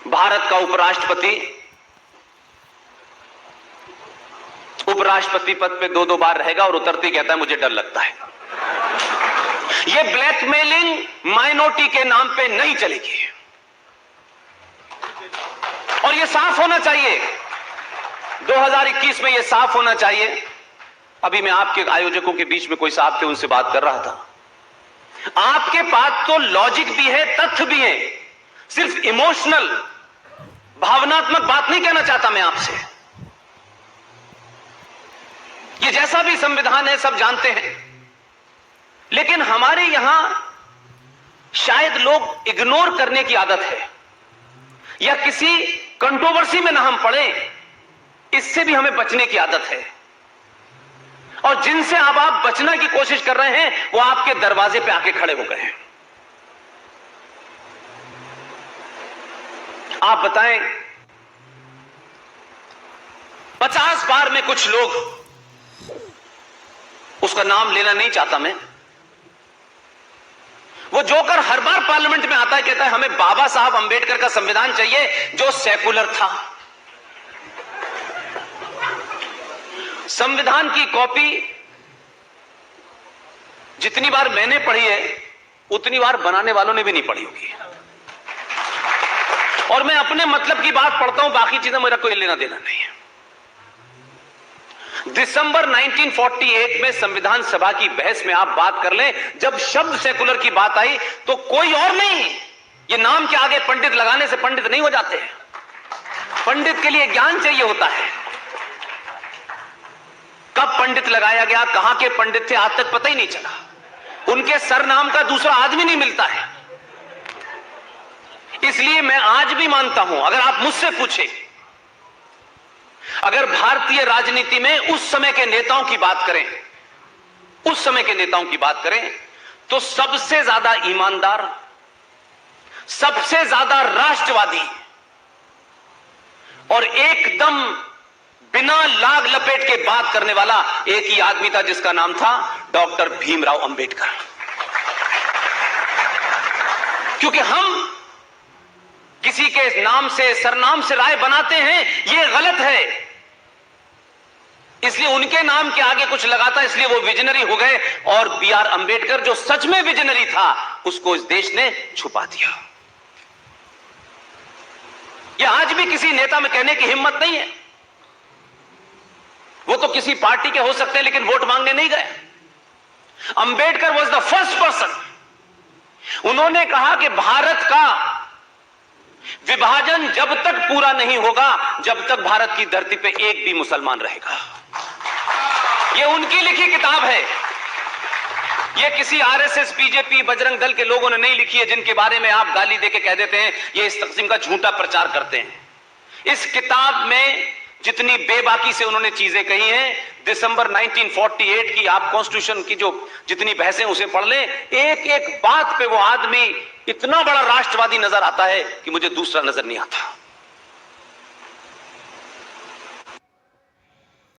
भारत का उपराष्ट्रपति पद पे 2-2 बार रहेगा और उतरती कहता है मुझे डर लगता है। ये ब्लैकमेलिंग माइनॉरिटी के नाम पे नहीं चलेगी और ये साफ होना चाहिए। 2021 में ये साफ होना चाहिए। अभी मैं आपके आयोजकों के बीच में कोई साहब थे, उनसे बात कर रहा था। आपके पास तो लॉजिक भी है, तथ्य भी है, सिर्फ इमोशनल भावनात्मक बात नहीं कहना चाहता मैं आपसे। ये जैसा भी संविधान है सब जानते हैं, लेकिन हमारे यहां शायद लोग इग्नोर करने की आदत है या किसी कंट्रोवर्सी में ना हम पड़े, इससे भी हमें बचने की आदत है। और जिनसे अब आप बचने की कोशिश कर रहे हैं वो आपके दरवाजे पे आके खड़े हो गए हैं। आप बताएं, 50 बार में कुछ लोग, उसका नाम लेना नहीं चाहता मैं, वो जोकर हर बार पार्लियामेंट में आता है, कहता है हमें बाबा साहब अंबेडकर का संविधान चाहिए जो सेकुलर था। संविधान की कॉपी जितनी बार मैंने पढ़ी है उतनी बार बनाने वालों ने भी नहीं पढ़ी होगी। और मैं अपने मतलब की बात पढ़ता हूं, बाकी चीजें मेरा कोई लेना देना नहीं है। दिसंबर 1948 में संविधान सभा की बहस में आप बात कर लें, जब शब्द सेकुलर की बात आई तो कोई और नहीं, ये नाम के आगे पंडित लगाने से पंडित नहीं हो जाते हैं। पंडित के लिए ज्ञान चाहिए होता है। कब पंडित लगाया गया, कहां के पंडित थे, आज तक पता ही नहीं चला। उनके सर नाम का दूसरा आदमी नहीं मिलता है। इसलिए मैं आज भी मानता हूं, अगर आप मुझसे पूछे, अगर भारतीय राजनीति में उस समय के नेताओं की बात करें, उस समय के नेताओं की बात करें तो सबसे ज्यादा ईमानदार, सबसे ज्यादा राष्ट्रवादी और एकदम बिना लाग लपेट के बात करने वाला एक ही आदमी था, जिसका नाम था डॉक्टर भीमराव अंबेडकर। क्योंकि हम किसी के नाम से, सरनाम से राय बनाते हैं, यह गलत है। इसलिए उनके नाम के आगे कुछ लगाता, इसलिए वो विजनरी हो गए। और B.R. अंबेडकर जो सच में विजनरी था, उसको इस देश ने छुपा दिया। यह आज भी किसी नेता में कहने की हिम्मत नहीं है। वो तो किसी पार्टी के हो सकते हैं, लेकिन वोट मांगने नहीं गए। Ambedkar was the first person. उन्होंने कहा कि भारत का विभाजन जब तक पूरा नहीं होगा, जब तक भारत की धरती पे एक भी मुसलमान रहेगा। यह उनकी लिखी किताब है। यह किसी आरएसएस, बीजेपी, बजरंग दल के लोगों ने नहीं लिखी है, जिनके बारे में आप गाली देके कह देते हैं ये इस तकसीम का झूठा प्रचार करते हैं। इस किताब में जितनी बेबाकी से उन्होंने चीजें कही हैं, दिसंबर 1948 की आप कॉन्स्टिट्यूशन की जो जितनी बहसें उसे पढ़ लें, एक एक बात पे वो आदमी इतना बड़ा राष्ट्रवादी नजर आता है कि मुझे दूसरा नजर नहीं आता।